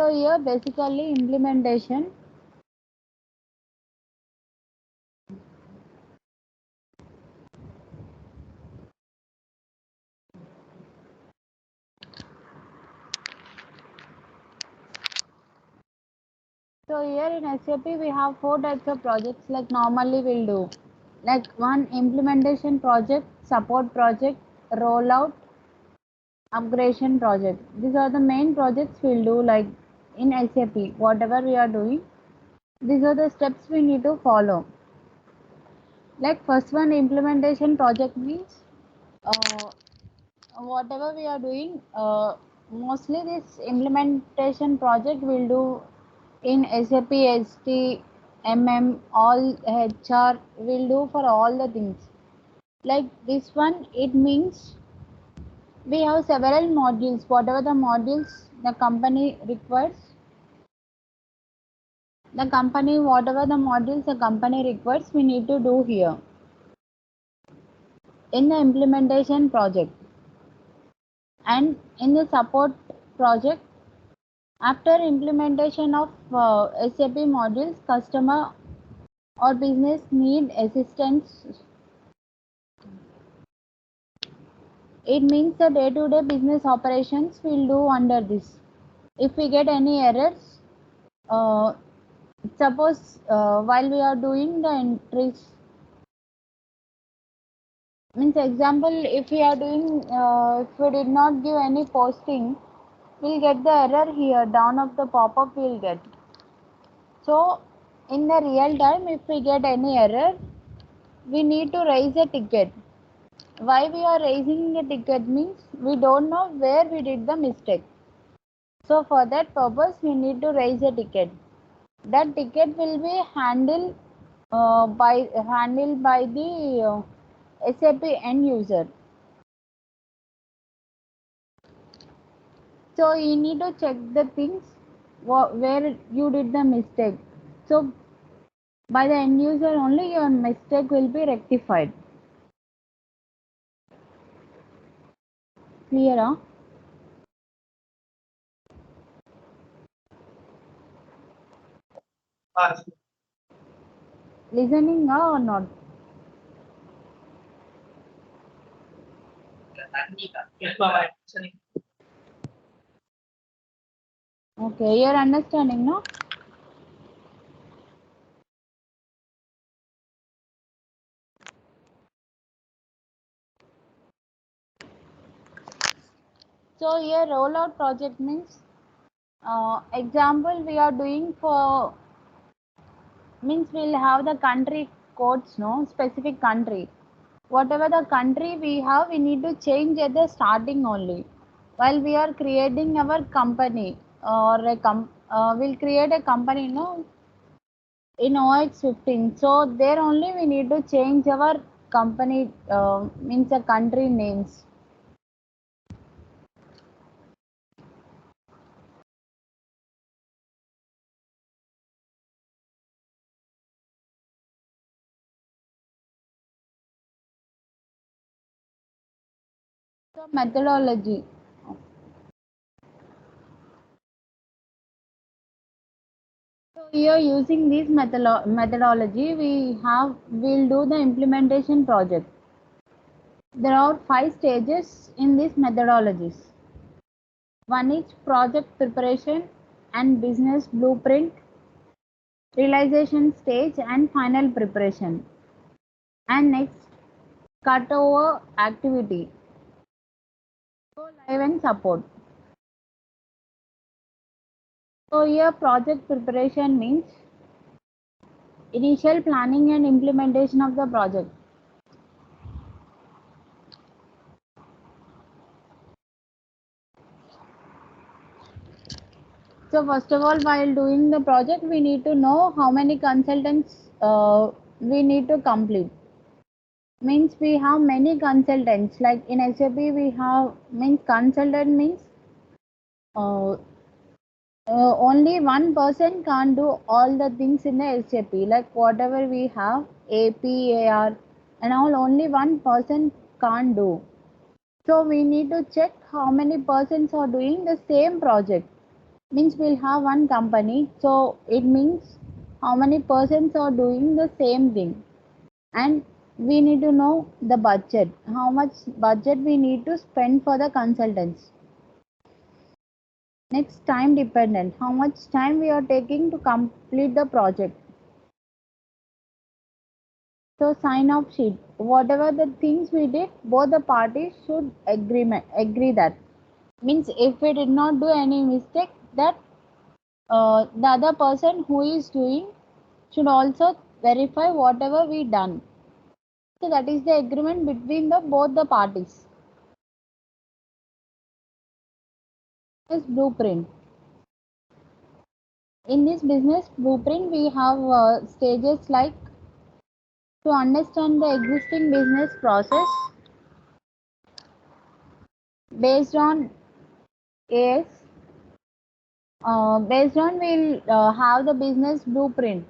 So here basically implementation. So here in SAP we have 4 types of projects like normally we'll do. Like one implementation project, support project, rollout, upgradation project. These are the main projects we'll do like in SAP. Whatever we are doing, these are the steps we need to follow. Like first one implementation project means whatever we are doing, mostly this implementation project will do in SAP, ST, all HR will do for all the things. Like this one, it means we have several modules, whatever the modules the company requires, whatever the modules the company requires, we need to do here in the implementation project. And in the support project, after implementation of SAP modules, customer or business need assistance. It means the day-to-day business operations we'll do under this. If we get any errors, suppose while we are doing the entries, means example, if we are doing, if we did not give any posting, we'll get the error here, down of the pop-up we'll get. So in the real time, if we get any error, we need to raise a ticket. Why we are raising a ticket means we don't know where we did the mistake. So for that purpose, we need to raise a ticket. That ticket will be handled by the SAP end user. So you need to check the things where you did the mistake. So by the end user only your mistake will be rectified. Clear? Huh? Listening or not? Okay, you're understanding, no? So here rollout project means example we are doing for means we'll have the country codes, no, specific country. Whatever the country we have, we need to change at the starting only. While we are creating our company or we'll create a company, no, in OX 15. So there only we need to change our company means the country names. So methodology. So here using this methodology, we'll do the implementation project. There are 5 stages in these methodologies. One is project preparation and business blueprint, realization stage and final preparation. And next, cutover activity, go live and support. So here project preparation means initial planning and implementation of the project. So first of all, while doing the project, we need to know how many consultants we need to complete. Means we have many consultants. Like in SAP, we have means consultant means only one person can't do all the things in the SAP. Like whatever we have, APAR and all, only one person can't do. So we need to check how many persons are doing the same project. Means we'll have one company, so it means how many persons are doing the same thing, and we need to know the budget, how much budget we need to spend for the consultants. Next, time dependent, how much time we are taking to complete the project. So sign off sheet, whatever the things we did, both the parties should agree that. Means if we did not do any mistake, that the other person who is doing should also verify whatever we done. So that is the agreement between the both the parties. As blueprint. In this business blueprint, we have stages like to understand the existing business process based on AS. Based on we'll have the business blueprint.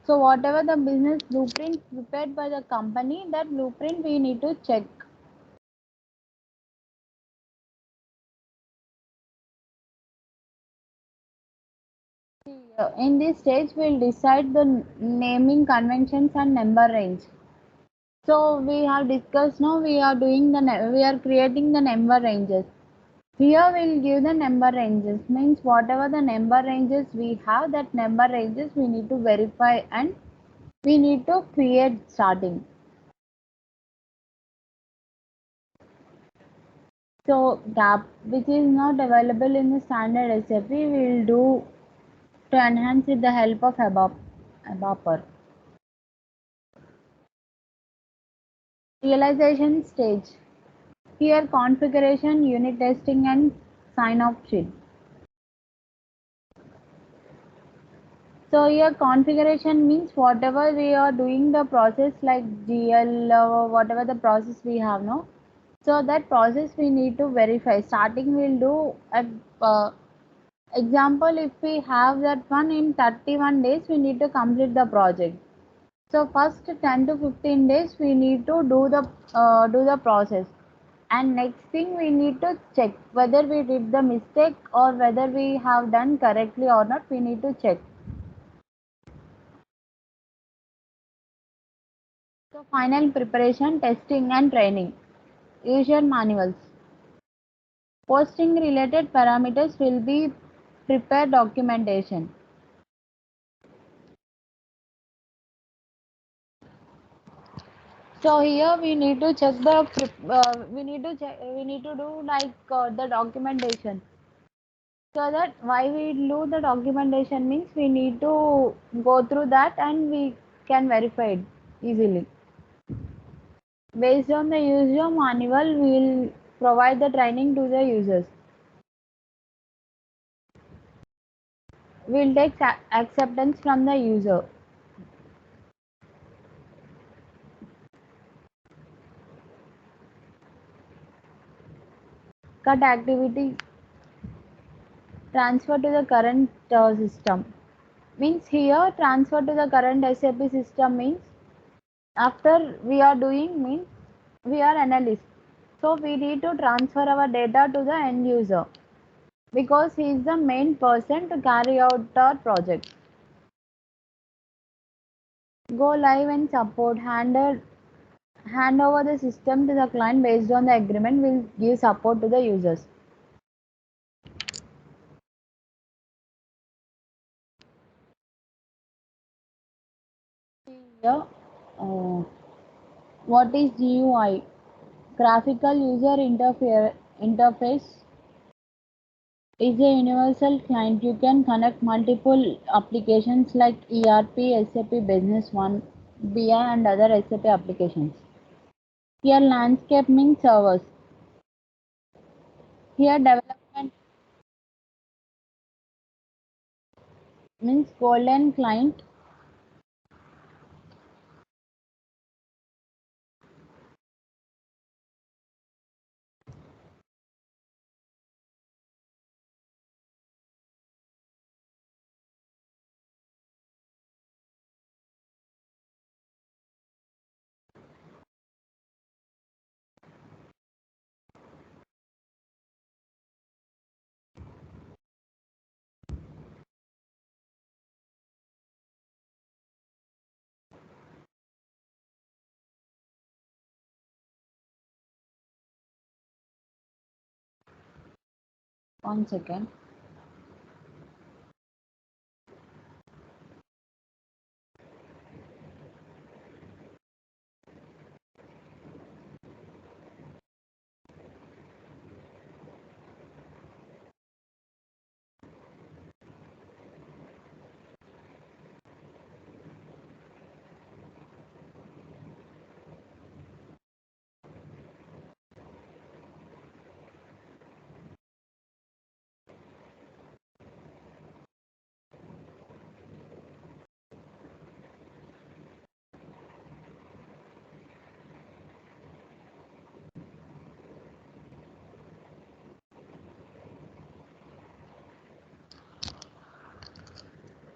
So whatever the business blueprint prepared by the company, that blueprint we need to check. In this stage, we'll decide the naming conventions and number range. So we have discussed now we are doing we are creating the number ranges. Here we'll give the number ranges, means whatever the number ranges we have, that number ranges we need to verify and we need to create starting. So gap which is not available in the standard SAP we will do to enhance with the help of ABAPer. Realization stage. Here configuration, unit testing and sign off sheet. So here configuration means whatever we are doing the process like GL whatever the process we have no. So that process we need to verify. Starting we'll do a example, if we have that one in 31 days we need to complete the project. So first 10 to 15 days we need to do the process, and next thing we need to check whether we did the mistake or whether we have done correctly or not, we need to check. So final preparation, testing and training. Usual manuals. Posting related parameters will be prepare documentation. So here we need to check we need to do like the documentation. So that why we do the documentation means we need to go through that and we can verify it easily. Based on the user manual, we will provide the training to the users. We will take acceptance from the user. Cut activity, transfer to the current system. Means here transfer to the current SAP system means after we are doing means we are analyst. So we need to transfer our data to the end user because he is the main person to carry out our project. Go live and support, hand over the system to the client based on the agreement, will give support to the users. Here, what is GUI? Graphical user interface is a universal client. You can connect multiple applications like ERP, SAP Business One, BI and other SAP applications. Here landscape means servers. Here development means golden client. One second.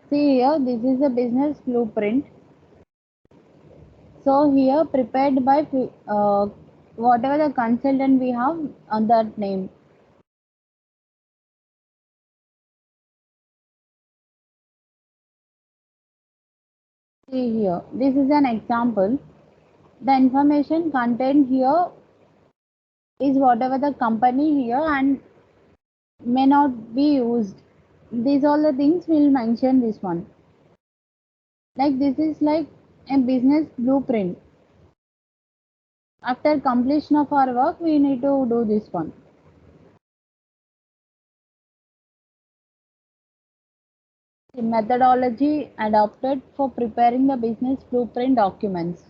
See here, this is a business blueprint. So here prepared by whatever the consultant we have on that name. See here, this is an example. The information contained here is whatever the company here and may not be used. These all the things we'll mention this one. Like this is like a business blueprint. After completion of our work, we need to do this one. The methodology adopted for preparing the business blueprint documents.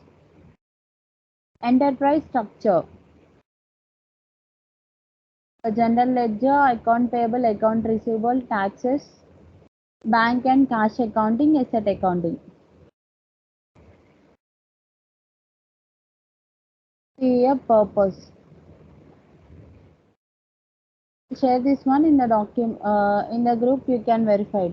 Enterprise structure. A general ledger, account payable, account receivable, taxes, bank and cash accounting, asset accounting. See a purpose. Share this one in the in the group. You can verify it.